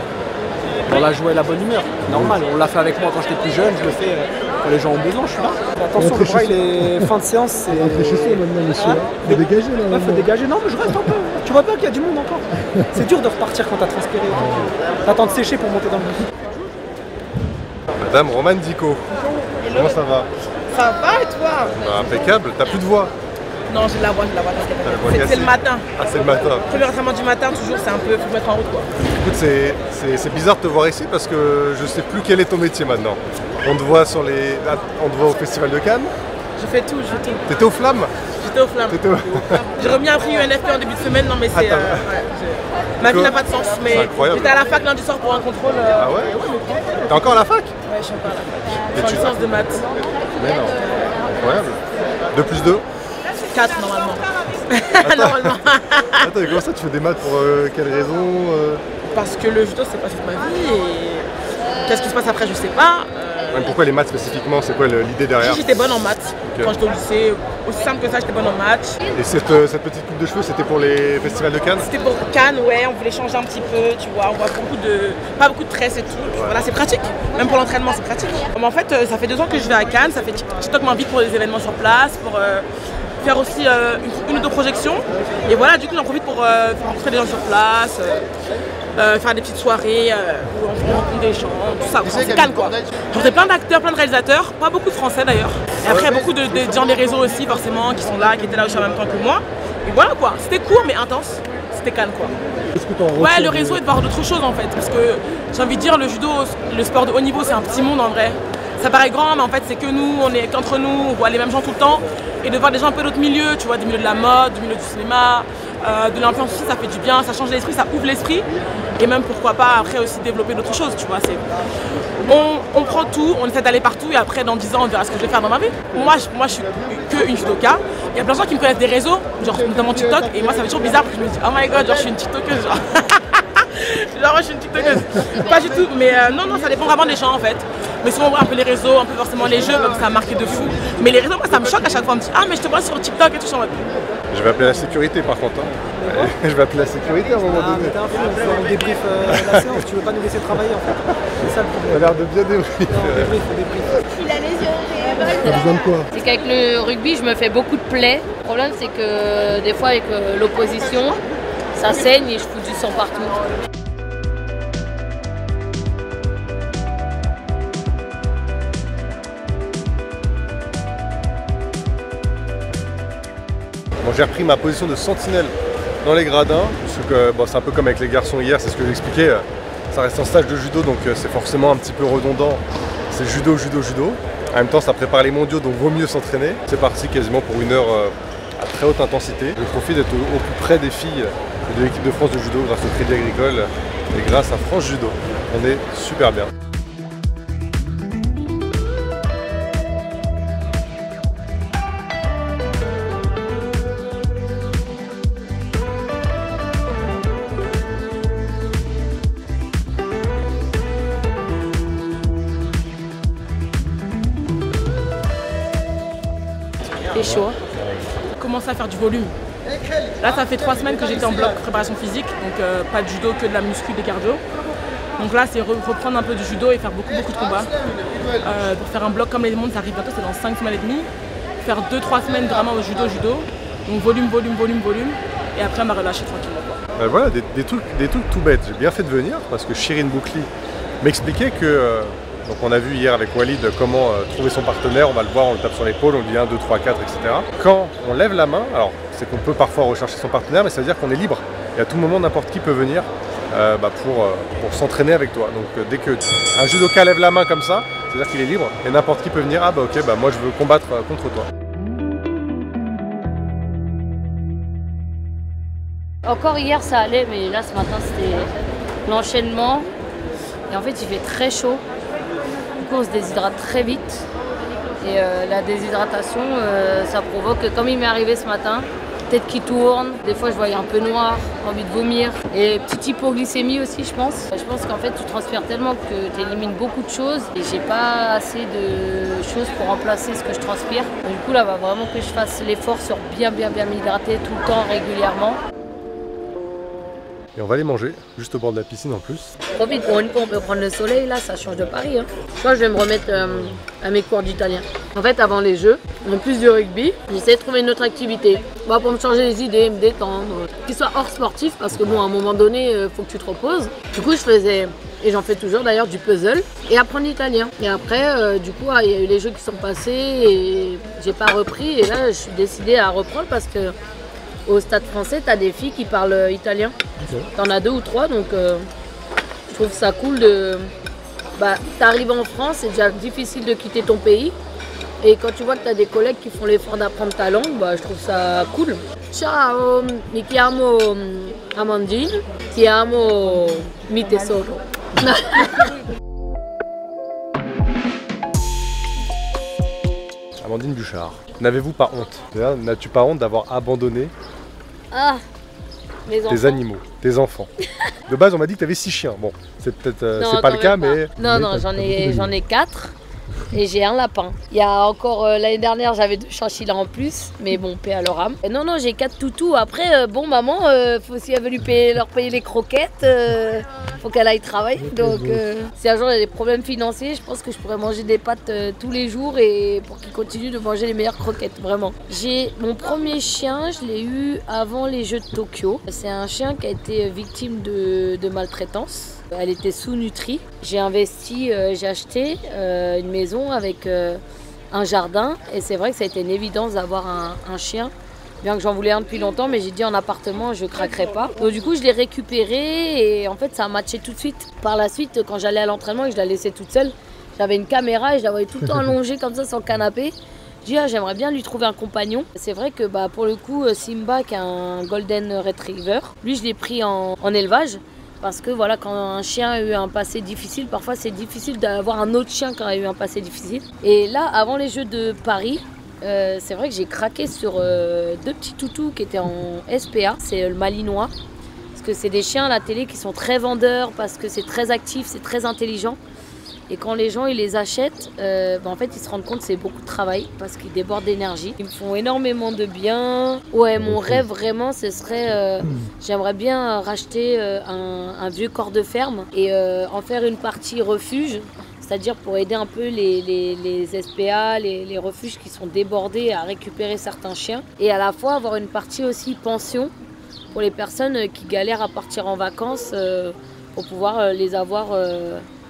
dans la joie et la bonne humeur, normal. On l'a fait avec moi quand j'étais plus jeune, je le fais quand les gens ont besoin, je suis là. Attention, le bras il est fin de séance, c'est... Rentrez chez soi maintenant, monsieur. Faut dégager là. Ouais, faut dégager. Non, mais je reste un peu. Tu vois pas qu'il y a du monde encore. C'est dur de repartir quand t'as transpiré. T'attends de sécher pour monter dans le bus. Madame Romane Dico, comment ça va? Ça va et toi? Impeccable, t'as plus de voix? Non, j'ai de la voix, c'est le matin. Ah, c'est le matin. Premier entraînement du matin, toujours, c'est un peu, faut mettre en route quoi. Écoute, c'est bizarre de te voir ici parce que je sais plus quel est ton métier maintenant. On te voit au Festival de Cannes. Je fais tout. T'étais aux Flammes? J'étais aux Flammes. J'ai remis un prix UNFP en début de semaine, non mais c'est... ma vie n'a pas de sens, mais j'étais à la fac lundi soir pour un contrôle. Ah ouais? T'es encore à la fac? Ouais, je suis encore à la fac. Je suis en licence de maths. Mais non, incroyable. 2 plus 2? 4 normalement. Normalement. Attends, mais comment ça tu fais des maths pour quelle raison? Parce que le judo c'est pas toute ma vie et qu'est-ce qui se passe après je sais pas. Pourquoi les maths spécifiquement? C'est quoi l'idée derrière? J'étais bonne en maths quand j'étais au lycée, aussi simple que ça, j'étais bonne en maths. Et cette petite coupe de cheveux, c'était pour les festivals de Cannes? C'était pour Cannes, ouais, on voulait changer un petit peu, tu vois, on voit pas beaucoup de tresses et tout. Ouais. Voilà, c'est pratique, même pour l'entraînement c'est pratique. En fait, ça fait 2 ans que je vais à Cannes, ça fait TikTok m'invite pour des événements sur place, pour faire aussi une ou 2 projections. Et voilà, du coup j'en profite pour rencontrer des gens sur place, faire des petites soirées où on rencontre des gens, tout ça. C'est Cannes quoi. J'en fais plein d'acteurs, plein de réalisateurs, pas beaucoup de français d'ailleurs. Et après beaucoup de gens des réseaux aussi forcément qui sont là, qui étaient là aussi en même temps que moi. Et voilà quoi, c'était court mais intense. C'était Cannes quoi. Ouais, le réseau est de voir d'autres choses en fait. Parce que j'ai envie de dire, le judo, le sport de haut niveau, c'est un petit monde en vrai. Ça paraît grand, mais en fait, c'est que nous, on est qu'entre nous, on voit les mêmes gens tout le temps. Et de voir des gens un peu d'autres milieux, tu vois, du milieu de la mode, du milieu du cinéma, de l'influence aussi, ça fait du bien, ça change l'esprit, ça ouvre l'esprit. et même pourquoi pas après aussi développer d'autres choses, tu vois. On prend tout, on essaie d'aller partout et après dans 10 ans on verra ce que je vais faire dans ma vie. Moi je suis que une judoka. Il y a plein de gens qui me connaissent des réseaux, genre notamment TikTok, et moi ça fait toujours bizarre parce que je me dis oh my god, genre je suis une TikTokeuse, genre. Genre moi je suis une TikTokeuse. Pas du tout, mais non, ça dépend vraiment des gens en fait. Mais souvent on voit un peu les réseaux, un peu forcément les jeux, comme ça a marqué de fou. Mais les réseaux, moi ça me choque à chaque fois, on me dit ah mais je te vois sur TikTok et tout, je suis en mode. Je vais appeler la sécurité par contre. Hein. Je vais appeler la sécurité à un moment donné. T'es un fou, on fait un débrief la séance, tu veux pas nous laisser travailler en fait. C'est ça le problème. Ça a l'air de bien débrief. Il a les yeux. T'as besoin de quoi? C'est qu'avec le rugby, je me fais beaucoup de plaies. Le problème, c'est que des fois, avec l'opposition, ça saigne et je fous du sang partout. Bon, j'ai repris ma position de sentinelle dans les gradins, parce que bon, c'est un peu comme avec les garçons hier, c'est ce que j'expliquais. Ça reste un stage de judo, donc c'est forcément un petit peu redondant. C'est judo, judo, judo. En même temps, ça prépare les mondiaux, donc vaut mieux s'entraîner. C'est parti quasiment pour 1 heure à très haute intensité. Je profite d'être au plus près des filles de l'équipe de France de judo grâce au Crédit Agricole et grâce à France Judo. On est super bien. C'est chaud. Commencer à faire du volume. Là, ça fait 3 semaines que j'étais en bloc préparation physique, donc pas de judo, que de la muscu, des cardio. Donc là, c'est reprendre un peu du judo et faire beaucoup de combats. Pour faire un bloc comme les mondes, ça arrive bientôt, c'est dans 5 semaines et demie. Faire 2-3 semaines vraiment au judo. Donc volume. Et après, on va relâcher tranquillement. Voilà, des trucs tout bêtes. J'ai bien fait de venir parce que Chirine Boukli m'expliquait que... donc on a vu hier avec Walid comment trouver son partenaire, on va le voir, on le tape sur l'épaule, on lui dit 1, 2, 3, 4, etc. Quand on lève la main, alors c'est qu'on peut parfois rechercher son partenaire, mais ça veut dire qu'on est libre. Et à tout moment, n'importe qui peut venir pour s'entraîner avec toi. Donc dès qu'un judoka lève la main comme ça, c'est-à-dire qu'il est libre, et n'importe qui peut venir, ah bah ok, bah moi je veux combattre contre toi. Encore hier ça allait, mais là ce matin c'était l'enchaînement. Et en fait il fait très chaud. Du coup on se déshydrate très vite. Et la déshydratation, ça provoque, comme il m'est arrivé ce matin, tête qui tourne, des fois je voyais un peu noir, envie de vomir. Et petite hypoglycémie aussi je pense. Je pense qu'en fait tu transpires tellement que tu élimines beaucoup de choses. Et j'ai pas assez de choses pour remplacer ce que je transpire. Donc, du coup là va vraiment que je fasse l'effort sur bien m'hydrater tout le temps, régulièrement. Et on va aller manger, juste au bord de la piscine en plus. Profite, pour une fois on peut prendre le soleil, là ça change de Paris. Hein. Je crois que je vais me remettre à mes cours d'italien. En fait avant les jeux, en plus du rugby, j'essaie de trouver une autre activité. Bah, pour me changer les idées, me détendre, qui soit hors sportif, parce que bon à un moment donné, faut que tu te reposes. Du coup je faisais, et j'en fais toujours d'ailleurs, du puzzle et apprendre l'italien. Et après, du coup, il y a eu les jeux qui sont passés et j'ai pas repris. Et là je suis décidée à reprendre parce que au Stade Français, tu as des filles qui parlent italien. Okay. Tu en as 2 ou 3, donc je trouve ça cool de... Bah, tu arrives en France, c'est déjà difficile de quitter ton pays. Et quand tu vois que tu as des collègues qui font l'effort d'apprendre ta langue, bah, je trouve ça cool. Ciao, mi chiamo Amandine, ti amo mi tesoro. Amandine Bouchard, n'avez-vous pas honte? N'as-tu pas honte d'avoir abandonné tes animaux, tes enfants? De base, on m'a dit que tu avais 6 chiens. Bon, c'est peut-être c'est pas le cas, mais... Non, j'en ai 4 et j'ai un lapin. Il y a encore l'année dernière, j'avais 2 chinchillas en plus, mais bon, paix à leur âme. Et non, j'ai 4 toutous. Après, bon, maman, faut aussi leur payer les croquettes. Faut qu'elle aille travailler. Donc, si un jour il y a des problèmes financiers, je pense que je pourrais manger des pâtes tous les jours et pour qu'ils continuent de manger les meilleures croquettes, vraiment. J'ai mon premier chien, je l'ai eu avant les Jeux de Tokyo. C'est un chien qui a été victime de maltraitance. Elle était sous-nutrie. J'ai investi, j'ai acheté une maison avec un jardin et c'est vrai que ça a été une évidence d'avoir un chien. Bien que j'en voulais un depuis longtemps, mais j'ai dit en appartement, je craquerai pas. Donc du coup, je l'ai récupéré et en fait, ça a matché tout de suite. Par la suite, quand j'allais à l'entraînement et que je la laissais toute seule, j'avais une caméra et je la voyais tout le temps allongée comme ça sur le canapé. Je dis, j'aimerais bien lui trouver un compagnon. C'est vrai que pour le coup, Simba, qui est un Golden Retriever, lui, je l'ai pris en élevage. Parce que voilà, quand un chien a eu un passé difficile, parfois c'est difficile d'avoir un autre chien qui a eu un passé difficile. Et là, avant les Jeux de Paris, c'est vrai que j'ai craqué sur 2 petits toutous qui étaient en SPA, c'est le malinois. Parce que c'est des chiens à la télé qui sont très vendeurs, parce que c'est très actif, c'est très intelligent. Et quand les gens ils les achètent, en fait ils se rendent compte que c'est beaucoup de travail parce qu'ils débordent d'énergie. Ils me font énormément de bien. Ouais, mon rêve vraiment ce serait, j'aimerais bien racheter un vieux corps de ferme et en faire une partie refuge. C'est-à-dire pour aider un peu les SPA, les refuges qui sont débordés à récupérer certains chiens. Et à la fois avoir une partie aussi pension pour les personnes qui galèrent à partir en vacances pour pouvoir les avoir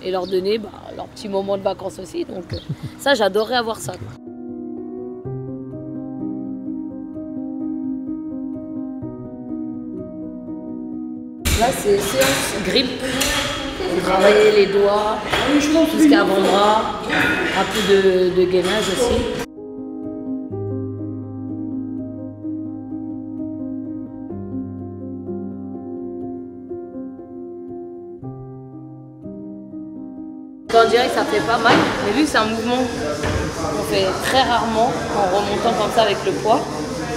et leur donner leur petit moment de vacances aussi. Donc ça, j'adorerais avoir ça. Là, c'est séance grip. On travaille les doigts jusqu'à avant-bras, un peu de gainage aussi. On dirait que ça fait pas mal, mais vu que c'est un mouvement qu'on fait très rarement en remontant comme ça avec le poids,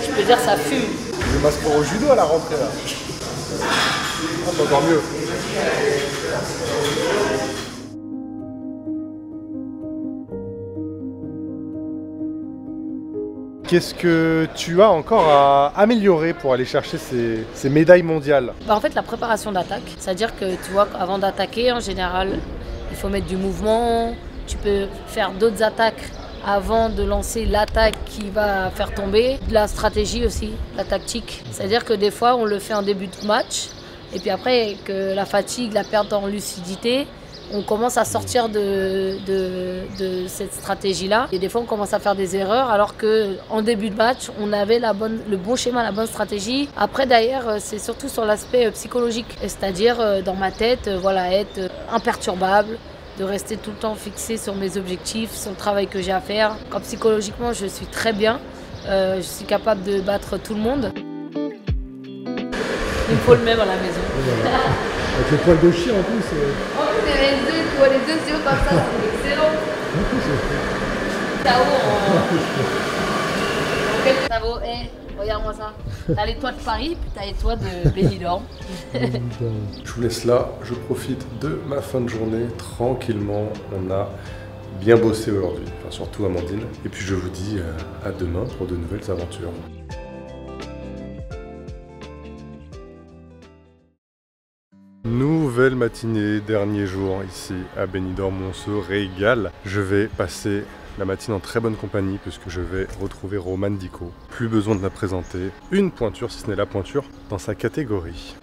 je peux dire que ça fume. Je m'inscrire au judo à la rentrée là. C'est encore mieux. Qu'est-ce que tu as encore à améliorer pour aller chercher ces médailles mondiales? En fait, la préparation d'attaque, c'est-à-dire que tu vois, avant d'attaquer, en général, il faut mettre du mouvement. Tu peux faire d'autres attaques avant de lancer l'attaque qui va faire tomber. De la stratégie aussi, la tactique. C'est-à-dire que des fois, on le fait en début de match. Et puis après, que la fatigue, la perte en lucidité, on commence à sortir de cette stratégie-là. Et des fois, on commence à faire des erreurs alors qu'en début de match, on avait le bon schéma, la bonne stratégie. Après, d'ailleurs, c'est surtout sur l'aspect psychologique. C'est-à-dire, dans ma tête, voilà, être imperturbable, de rester tout le temps fixé sur mes objectifs, sur le travail que j'ai à faire. Quand psychologiquement, je suis très bien, je suis capable de battre tout le monde. Il me faut le même à la maison. Avec les poils de chien en plus. Oh, les deux yeux comme ça, c'est excellent. Tao en quelques travaux. Regarde-moi ça. T'as les toits de Paris, puis t'as les toits de Benidorm. Je vous laisse là, je profite de ma fin de journée tranquillement. On a bien bossé aujourd'hui, enfin surtout Amandine. Et puis je vous dis à demain pour de nouvelles aventures. Nouvelle matinée, dernier jour ici à Benidorm, on se régale. Je vais passer la matinée en très bonne compagnie puisque je vais retrouver Romane Dico. Plus besoin de la présenter, une pointure, si ce n'est la pointure, dans sa catégorie.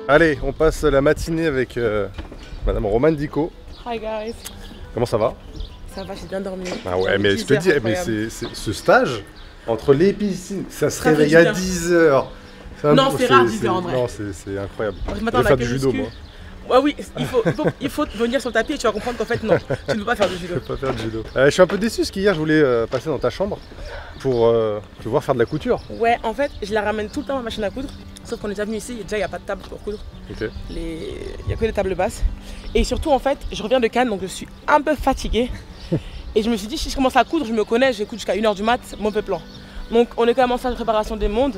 Allez, on passe la matinée avec Madame Romane Dico. Hi guys. Comment ça va? Ça va, j'ai bien dormi. Ah ouais, mais je te dis, mais ce stage, entre les piscines, ça se réveille à 10 h. Non, c'est rare 10 h en vrai. Non, c'est incroyable. Je vais faire du judo, moi. Ouais, oui, il faut venir sur le tapis et tu vas comprendre qu'en fait, non, tu ne peux pas faire du judo. Je peux pas faire du judo. Je suis un peu déçu parce qu'hier, je voulais passer dans ta chambre pour te voir faire de la couture. Ouais, en fait, je la ramène tout le temps ma machine à coudre. Sauf qu'on est déjà venu ici et déjà, il n'y a pas de table pour coudre. Ok. Il n'y a que des tables basses. Et surtout, en fait, je reviens de Cannes, donc je suis un peu fatiguée. Et je me suis dit, si je commence à coudre, je me connais, je coudre jusqu'à 1 h du mat, mon peu plan. Donc, on est quand même en salle de préparation des mondes.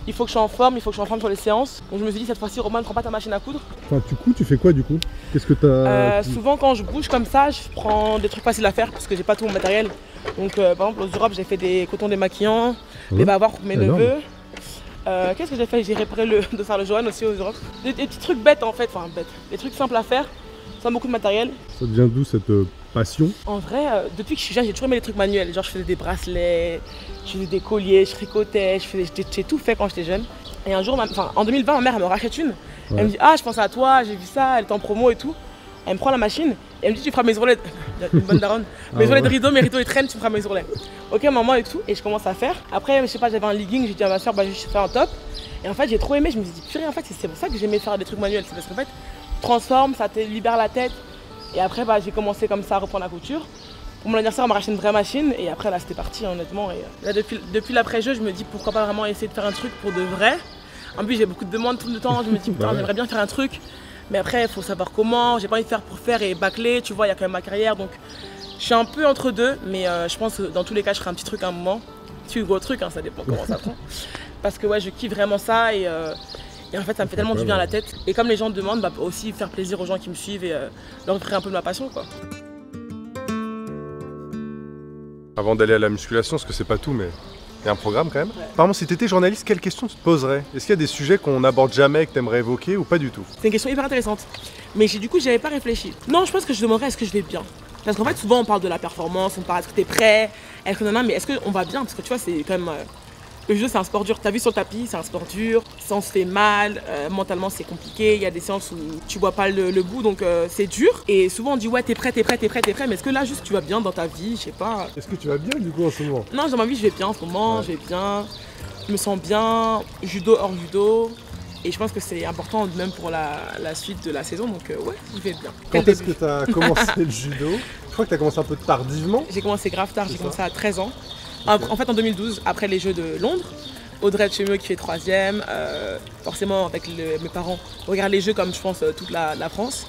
Il faut que je sois en forme, il faut que je sois en forme sur les séances. Donc je me suis dit cette fois-ci, Romain, ne prends pas ta machine à coudre. Enfin, tu couds, tu fais quoi du coup? Qu'est-ce que t'as Souvent quand je bouge comme ça, je prends des trucs faciles à faire parce que j'ai pas tout mon matériel. Donc par exemple aux Europes, j'ai fait des cotons démaquillants, des bavoirs pour mes neveux. Qu'est-ce que j'ai fait? J'ai réparé le dossard de Joanne aussi aux Europes. Des petits trucs bêtes en fait, enfin bêtes. Des trucs simples à faire, sans beaucoup de matériel. Ça devient d'où cette passion? En vrai, depuis que je suis jeune, j'ai toujours aimé les trucs manuels. Genre je faisais des bracelets, je faisais des colliers, je tricotais, j'ai tout fait quand j'étais jeune. Et un jour, en 2020, ma mère elle me rachète une. Elle me dit, ah je pense à toi, j'ai vu ça, elle est en promo et tout. Elle me prend la machine et elle me dit, tu feras mes ourlets. Une bonne daronne. Mes ourlets de rideau, mes rideaux ils traînent, tu feras mes ourlets. Ok maman et tout. Et je commence à faire. Après, je sais pas, j'avais un legging, j'ai dit à ma soeur, bah je vais faire un top. Et en fait, j'ai trop aimé, je me suis dit, purée, en fait, c'est pour ça que j'aimais faire des trucs manuels. C'est parce qu'en fait, transforme, ça te libère la tête. Et après, bah, j'ai commencé comme ça à reprendre la couture. Pour mon anniversaire, on m'a racheté une vraie machine. Et après, là, c'était parti, honnêtement. Et là, depuis l'après-jeu, je me dis pourquoi pas vraiment essayer de faire un truc pour de vrai. En plus, j'ai beaucoup de demandes tout le temps. Je me dis, putain, j'aimerais bien faire un truc. Mais après, il faut savoir comment. J'ai pas envie de faire pour faire et bâcler. Tu vois, il y a quand même ma carrière. Donc, je suis un peu entre deux. Mais je pense que dans tous les cas, je ferai un petit truc à un moment. Petit gros truc, hein, ça dépend comment ça prend. Parce que ouais, je kiffe vraiment ça. Et en fait, ça me fait tellement du bien à la tête. Et comme les gens demandent, bah, aussi faire plaisir aux gens qui me suivent et leur offrir un peu de ma passion, quoi. Avant d'aller à la musculation, parce que c'est pas tout, mais il y a un programme quand même. Ouais. Apparemment, si tu étais journaliste, quelles questions tu te poserais? Est-ce qu'il y a des sujets qu'on n'aborde jamais et que tu aimerais évoquer ou pas du tout? C'est une question hyper intéressante. Mais du coup, j'y avais pas réfléchi. Non, je pense que je demanderais est-ce que je vais bien. Parce qu'en fait, souvent, on parle de la performance, on parle est-ce que tu es prêt, est-ce que non, mais est-ce qu'on va bien? Parce que tu vois, c'est quand même. Le judo, c'est un sport dur. T'as vu sur le tapis, c'est un sport dur. Ça, on se fait mal. Mentalement, c'est compliqué. Il y a des séances où tu vois pas le bout, donc c'est dur. Et souvent, on dit ouais, t'es prêt. Mais est-ce que là, juste, tu vas bien dans ta vie? Je sais pas. Est-ce que tu vas bien du coup en ce moment? Non, dans ma vie, je vais bien en ce moment. Ouais. Je vais bien. Je me sens bien. Judo hors judo. Et je pense que c'est important même pour la suite de la saison. Donc ouais, je vais bien. Quand est-ce que tu as commencé le judo? Je crois que tu as commencé un peu tardivement. J'ai commencé grave tard. J'ai commencé à 13 ans. En fait, en 2012, après les Jeux de Londres, Audrey Tchemeux qui fait 3e, forcément avec mes parents, on regarde les Jeux comme je pense toute la France.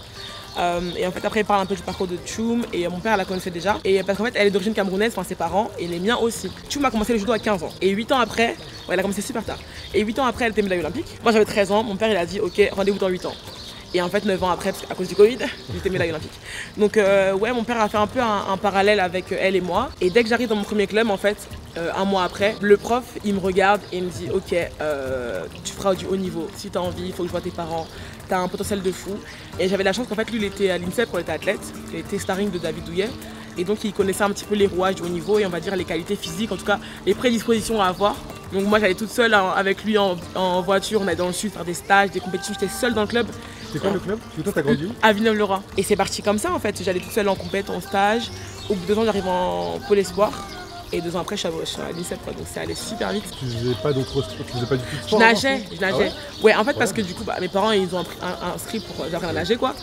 Et en fait, après, elle parle un peu du parcours de Tchoum et mon père la connaissait déjà. Et parce qu'en fait, elle est d'origine camerounaise, enfin ses parents et les miens aussi. Tchoum a commencé le judo à 15 ans. Et 8 ans après, ouais, elle a commencé super tard. Et 8 ans après, elle était médaille olympique. Moi, j'avais 13 ans, mon père il a dit ok, rendez-vous dans 8 ans. Et en fait, 9 ans après, à cause du Covid, j'étais médaille olympique. Donc ouais, mon père a fait un peu un parallèle avec elle et moi. Et dès que j'arrive dans mon premier club, en fait, un mois après, le prof, il me regarde et il me dit ok, tu feras du haut niveau. Si tu as envie, il faut que je vois tes parents. Tu as un potentiel de fou. Et j'avais la chance qu'en fait, lui, il était à l'INSEP quand il était athlète. Il était starring de David Douillet. Et donc, il connaissait un petit peu les rouages du haut niveau et on va dire les qualités physiques, en tout cas les prédispositions à avoir. Donc moi, j'allais toute seule avec lui en voiture. On allait dans le sud faire des stages, des compétitions. J'étais seule dans le club. C'est quoi le club? Parce que toi, t'as grandi où? À Villeneuve-le-Roi. Et c'est parti comme ça, en fait. J'allais toute seule en compète, en stage. Au bout de 2 ans, j'arrive en Pôle Espoir. Et 2 ans après, je suis à l'INSEP, donc c'est allé super vite. Tu faisais pas d'autres sports? Tu faisais pas du tout de sport? Je nageais. Ah ouais, en fait, parce que du coup, mes parents, ils ont inscrit pour j'apprenne à nager, quoi.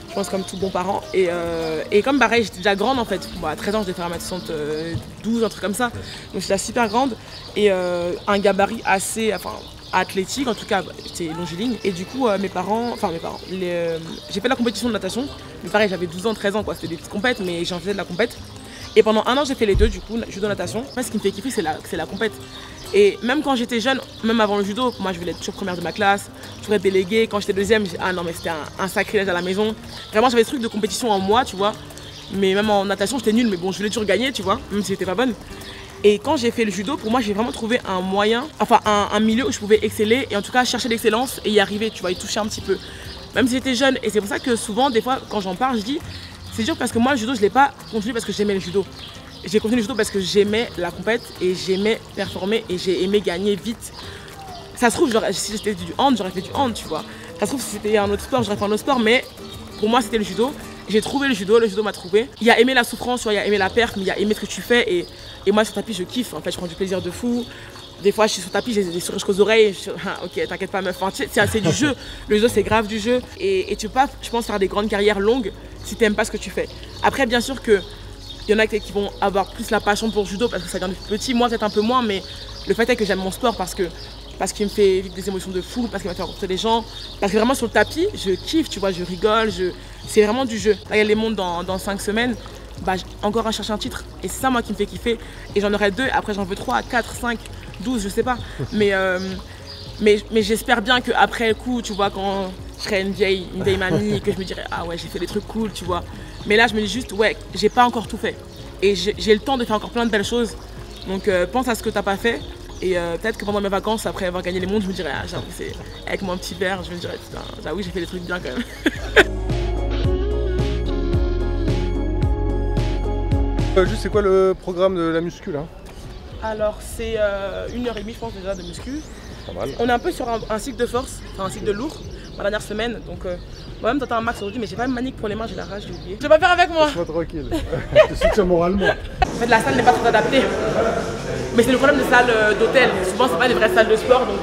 Je pense comme tout bon parent. Et comme pareil, j'étais déjà grande, en fait. Bon, à 13 ans, je devais faire 1m72, un truc comme ça. Donc j'étais déjà super grande. Et un gabarit assez athlétique, en tout cas, c'était longiligne. Et du coup, mes parents, j'ai fait la compétition de natation. Mais pareil, j'avais 12 ans, 13 ans, quoi. C'était des petites compètes, mais j'en faisais de la compète. Et pendant 1 an, j'ai fait les deux, du coup, judo natation. Moi, ce qui me fait kiffer, c'est la compète. Et même quand j'étais jeune, même avant le judo, moi, je voulais être toujours première de ma classe, toujours être déléguée. Quand j'étais 2e, ah non, mais c'était un sacrilège à la maison. Vraiment, j'avais ce truc de compétition en moi, tu vois. Mais même en natation, j'étais nulle, mais bon, je voulais toujours gagner, tu vois, même si j'étais pas bonne. Et quand j'ai fait le judo, pour moi, j'ai vraiment trouvé un moyen, un milieu où je pouvais exceller et en tout cas chercher l'excellence et y arriver, tu vois, y toucher un petit peu. Même si j'étais jeune. Et c'est pour ça que souvent, des fois, quand j'en parle, je dis, c'est dur parce que moi, le judo, je l'ai pas continué parce que j'aimais le judo. J'ai continué le judo parce que j'aimais la compète et j'aimais performer et j'ai aimé gagner vite. Ça se trouve, si c'était du hand, j'aurais fait du hand, tu vois. Ça se trouve, si c'était un autre sport, j'aurais fait un autre sport, mais pour moi, c'était le judo. J'ai trouvé le judo m'a trouvé. Il a aimé la souffrance, tu vois, il a aimé la perte, mais il a aimé ce que tu fais. Et moi, sur tapis, je kiffe. En fait, je prends du plaisir de fou. Des fois, je suis sur tapis, j'ai des sourires jusqu'aux oreilles. Ok, t'inquiète pas, meuf. C'est du jeu. Le judo, c'est grave du jeu. Et tu peux pas, je pense, faire des grandes carrières longues si t'aimes pas ce que tu fais. Après, bien sûr que il y en a qui vont avoir plus la passion pour le judo parce que ça vient depuis petit. Moi, peut-être un peu moins, mais le fait est que j'aime mon sport parce qu'il me fait vivre des émotions de fou, parce qu'il m'a fait rencontrer des gens. Parce que vraiment, sur le tapis, je kiffe, tu vois, je rigole. C'est vraiment du jeu. Là, il y a les mondes dans 5 semaines. Bah, encore à chercher un titre. Et c'est ça, moi, qui me fait kiffer. Et j'en aurai 2, après j'en veux 3, 4, 5, 12, je sais pas. Mais j'espère bien qu'après coup, tu vois, quand je serai une vieille mamie, que je me dirai, ah ouais, j'ai fait des trucs cool, tu vois. Mais là, je me dis juste, ouais, j'ai pas encore tout fait. Et j'ai le temps de faire encore plein de belles choses. Donc, pense à ce que t'as pas fait. Et peut-être que pendant mes vacances, après avoir gagné les mondes, je me dirais, ah, j'avoue, c'est avec mon petit verre, je me dirais, putain, j'avoue, j'ai fait des trucs bien quand même. Juste, c'est quoi le programme de la muscu là? Alors, c'est 1h30, je pense, déjà de muscu. Pas mal. On est un peu sur un cycle de force, enfin un cycle de lourd, ma dernière semaine. Donc, moi-même, t'entends un max aujourd'hui, mais j'ai pas une manique pour les mains, j'ai la rage, j'ai oublié. Tu vas pas faire avec moi? Sois tranquille. Je te soutiens moralement. En fait, la salle n'est pas très adaptée. Mais c'est le problème des salles d'hôtel. Souvent, c'est pas des vraies salles de sport, donc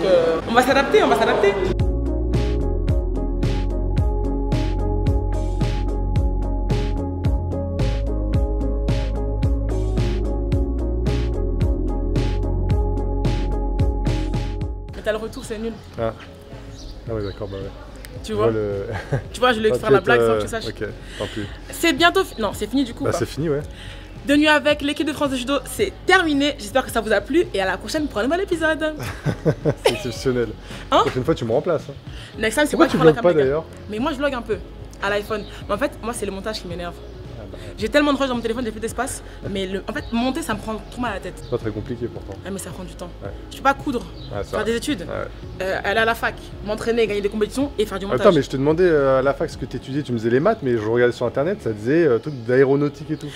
on va s'adapter, on va s'adapter. Mais t'as le retour, c'est nul. Ah. Ah ouais, d'accord, bah ouais. Tu vois, tu vois, je voulais faire la blague sans que tu saches. Ok, tant pis. C'est bientôt non, c'est fini du coup. Bah c'est fini, ouais. De nuit avec l'équipe de France de judo, c'est terminé. J'espère que ça vous a plu et à la prochaine pour un nouvel épisode. C'est exceptionnel. La prochaine fois, tu me remplaces. Hein. Next time, c'est pourquoi moi tu qui prends la vlogues pas caméra. d'ailleurs? Mais moi, je vlog un peu à l'iPhone. Mais en fait, moi, c'est le montage qui m'énerve. J'ai tellement de rush dans mon téléphone, j'ai plus d'espace. Mais en fait, monter, ça me prend trop mal à la tête. C'est pas très compliqué pourtant. Ah, mais ça prend du temps. Ouais. Je peux pas coudre, faire des études, aller à la fac, m'entraîner, gagner des compétitions et faire du montage. Attends, mais je te demandais à la fac ce que tu étudiais, tu me disais les maths, mais je regardais sur internet, ça disait truc d'aéronautique et tout.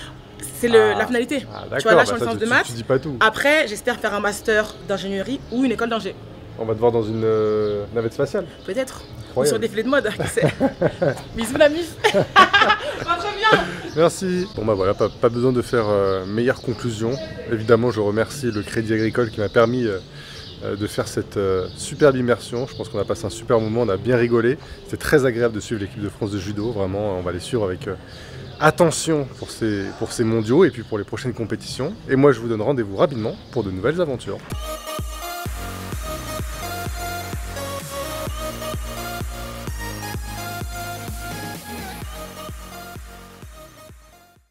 C'est la finalité. Tu vois, là, je suis en licence de maths. Tu dis pas tout. Après, j'espère faire un master d'ingénierie ou une école d'ingé. On va te voir dans une navette spatiale. Peut-être. Ou sur des défilé de mode, qui sait. Bisous la mif. Très bien. Merci. Bon bah voilà, pas besoin de faire meilleure conclusion. Évidemment, je remercie le Crédit Agricole qui m'a permis de faire cette superbe immersion. Je pense qu'on a passé un super moment, on a bien rigolé. C'était très agréable de suivre l'équipe de France de judo. Vraiment, on va les suivre avec attention pour ces mondiaux et puis pour les prochaines compétitions. Et moi, je vous donne rendez-vous rapidement pour de nouvelles aventures.